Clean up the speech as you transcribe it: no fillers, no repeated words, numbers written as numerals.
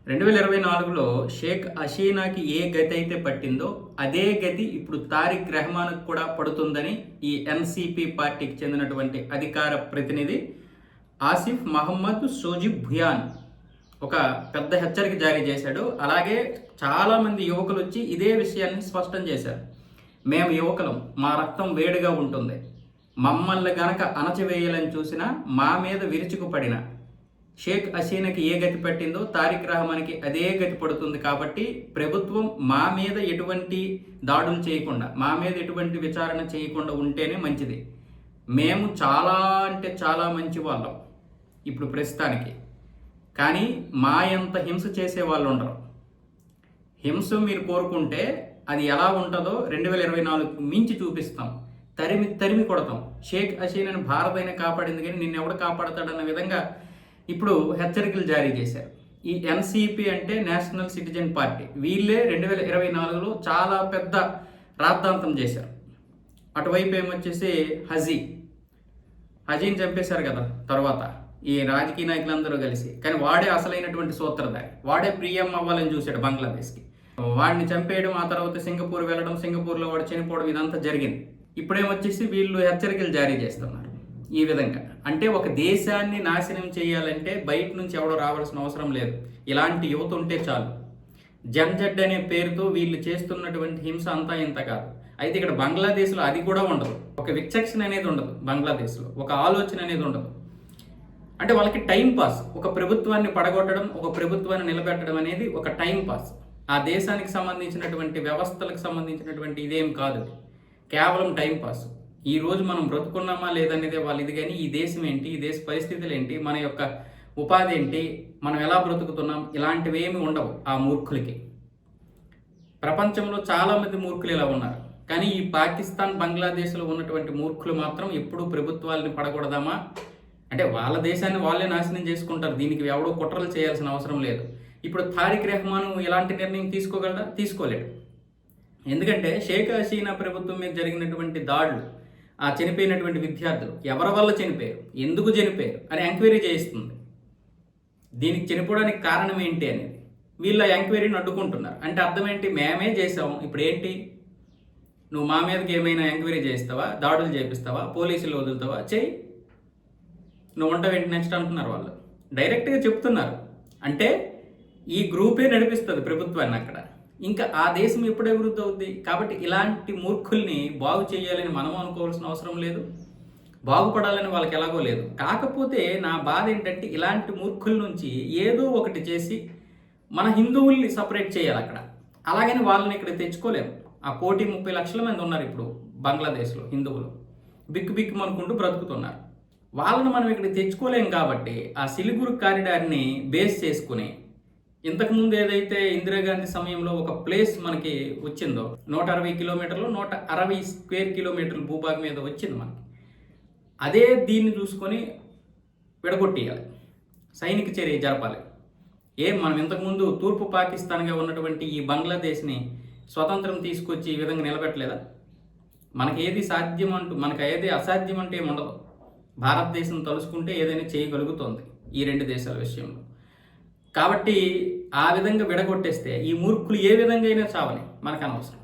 2024లో షేక్ హసీనాకి ఏ గతి అయితే పట్టిందో అదే గతి ఇప్పుడు తారిక్ రెహమాన్కు కూడా పడుతుందని ఈ ఎన్సీపీ పార్టీకి చెందినటువంటి అధికార ప్రతినిధి ఆసిఫ్ మహమ్మద్ సోజిబ్ భుయాన్ ఒక పెద్ద హెచ్చరిక జారీ చేశాడు. అలాగే చాలామంది యువకులు వచ్చి ఇదే విషయాన్ని స్పష్టం చేశారు. మేము యువకులం, మా రక్తం వేడిగా ఉంటుంది, మమ్మల్ని గనక అణచివేయాలని చూసినా మా మీద విరుచుకుపడిన షేక్ హసీనాకి ఏ గతి పట్టిందో తారిక్ రెహమాన్కి అదే గతి పడుతుంది. కాబట్టి ప్రభుత్వం మా మీద ఎటువంటి దాడులు చేయకుండా, మా మీద ఎటువంటి విచారణ చేయకుండా ఉంటేనే మంచిది. మేము చాలా అంటే చాలా మంచి వాళ్ళం ఇప్పుడు ప్రస్తుతానికి, కానీ మా ఎంత హింస చేసే వాళ్ళు ఉండరు. హింస మీరు కోరుకుంటే అది ఎలా ఉంటుందో 2024 మించి చూపిస్తాం, తరిమి కొడతాం. షేక్ హసీనాని భారత్ అయినా కాపాడింది, కానీ నిన్నెవడు కాపాడతాడన్న విధంగా ఇప్పుడు హెచ్చరికలు జారీ చేశారు. ఈ ఎన్సీపీ అంటే నేషనల్ సిటిజన్ పార్టీ, వీళ్ళే 2024లో చాలా పెద్ద రాద్ధాంతం చేశారు. అటువైపు ఏమొచ్చేసి హజీని చంపేశారు కదా తర్వాత ఈ రాజకీయ నాయకులందరూ కలిసి, కానీ వాడే అసలైనటువంటి సూత్రధారి, వాడే ప్రియం అవ్వాలని చూశాడు బంగ్లాదేశ్కి. వాడిని చంపేయడం, ఆ తర్వాత సింగపూర్ వెళ్ళడం, సింగపూర్లో వాడు చనిపోవడం, ఇదంతా జరిగింది. ఇప్పుడేమొచ్చేసి వీళ్ళు హెచ్చరికలు జారీ చేస్తున్నారు. ఈ విధంగా అంటే ఒక దేశాన్ని నాశనం చేయాలంటే బయట నుంచి ఎవడో రావాల్సిన అవసరం లేదు, ఇలాంటి యువత ఉంటే చాలు. జంజడ్ అనే పేరుతో వీళ్ళు చేస్తున్నటువంటి హింస అంతా ఇంత కాదు. అయితే ఇక్కడ బంగ్లాదేశ్లో అది కూడా ఉండదు, ఒక విచక్షణ అనేది ఉండదు, బంగ్లాదేశ్లో ఒక ఆలోచన అనేది ఉండదు. అంటే వాళ్ళకి టైం పాస్, ఒక ప్రభుత్వాన్ని పడగొట్టడం, ఒక ప్రభుత్వాన్ని నిలబెట్టడం అనేది ఒక టైం పాస్. ఆ దేశానికి సంబంధించినటువంటి వ్యవస్థలకు సంబంధించినటువంటి ఇదేం కాదు, కేవలం టైం పాస్. ఈ రోజు మనం బ్రతుకున్నామా లేదనేదే వాళ్ళు ఇది, కానీ ఈ దేశం ఏంటి, ఈ దేశ పరిస్థితులు ఏంటి, మన యొక్క ఉపాధి ఏంటి, మనం ఎలా బ్రతుకుతున్నాం, ఇలాంటివి ఏమి ఉండవు ఆ మూర్ఖులకి. ప్రపంచంలో చాలామంది మూర్ఖులు ఇలా ఉన్నారు, కానీ ఈ పాకిస్తాన్ బంగ్లాదేశ్లో ఉన్నటువంటి మూర్ఖులు మాత్రం ఎప్పుడూ ప్రభుత్వాలని పడకూడదామా అంటే వాళ్ళ దేశాన్ని వాళ్ళే నాశనం చేసుకుంటారు. దీనికి ఎవడో కుట్రలు చేయాల్సిన అవసరం లేదు. ఇప్పుడు తారిక్ రెహమాన్ ఎలాంటి నిర్ణయం తీసుకోగలరా? తీసుకోలేడు. ఎందుకంటే షేక్ హసీనా ప్రభుత్వం మీద జరిగినటువంటి దాడులు, ఆ చనిపోయినటువంటి విద్యార్థులు ఎవరి వల్ల చనిపోయారు, ఎందుకు చనిపోయారు అని ఎంక్వైరీ చేయిస్తుంది. దీనికి చనిపోవడానికి కారణం ఏంటి అనేది వీళ్ళు ఎంక్వైరీని అడ్డుకుంటున్నారు. అంటే అర్థం ఏంటి, మేమే చేసాము, ఇప్పుడు ఏంటి నువ్వు మా మీదకి ఏమైనా ఎంక్వైరీ చేస్తావా, దాడులు చేపిస్తావా, పోలీసులు వదులుతావా, చెయ్యి, నువ్వు ఉంటావేంటి నెక్స్ట్ అంటున్నారు వాళ్ళు. డైరెక్ట్గా చెప్తున్నారు. అంటే ఈ గ్రూపే నడిపిస్తుంది ప్రభుత్వాన్ని అక్కడ, ఇంకా ఆ దేశం ఎప్పుడు అభివృద్ధి అవుద్ది? కాబట్టి ఇలాంటి మూర్ఖుల్ని బాగు చేయాలని మనం అనుకోవాల్సిన అవసరం లేదు, బాగుపడాలని వాళ్ళకి ఎలాగో లేదు. కాకపోతే నా బాధ ఏంటంటే ఇలాంటి మూర్ఖుల నుంచి ఏదో ఒకటి చేసి మన హిందువుల్ని సపరేట్ చేయాలి అక్కడ. అలాగని వాళ్ళని ఇక్కడ తెచ్చుకోలేము. ఆ 1,30,00,000 మంది ఉన్నారు ఇప్పుడు బంగ్లాదేశ్లో హిందువులు, బిక్కు అనుకుంటూ బ్రతుకుతున్నారు. వాళ్ళని మనం ఇక్కడ తెచ్చుకోలేం. కాబట్టి ఆ సిలిగురు కారిడార్ని బేస్ చేసుకుని ఇంతకుముందు ఏదైతే ఇందిరాగాంధీ సమయంలో ఒక ప్లేస్ మనకి వచ్చిందో 160 కిలోమీటర్లు 160 స్క్వేర్ కిలోమీటర్ల భూభాగం మీద వచ్చింది మనకి, అదే దీన్ని చూసుకొని విడగొట్టేయాలి, సైనిక చర్య జరపాలి. మనం ఇంతకుముందు తూర్పు పాకిస్తాన్గా ఉన్నటువంటి ఈ బంగ్లాదేశ్ని స్వతంత్రం తీసుకొచ్చి ఈ విధంగా నిలబెట్టలేదా? మనకేది సాధ్యం అంటూ, మనకు ఏది అసాధ్యం అంటే ఏముండదు. భారతదేశం తలుసుకుంటే ఏదైనా చేయగలుగుతుంది ఈ రెండు దేశాల విషయంలో. కాబట్టి ఆ విధంగా విడగొట్టేస్తే ఈ మూర్ఖులు ఏ విధంగా అయినా చావని, మనకు అనవసరం.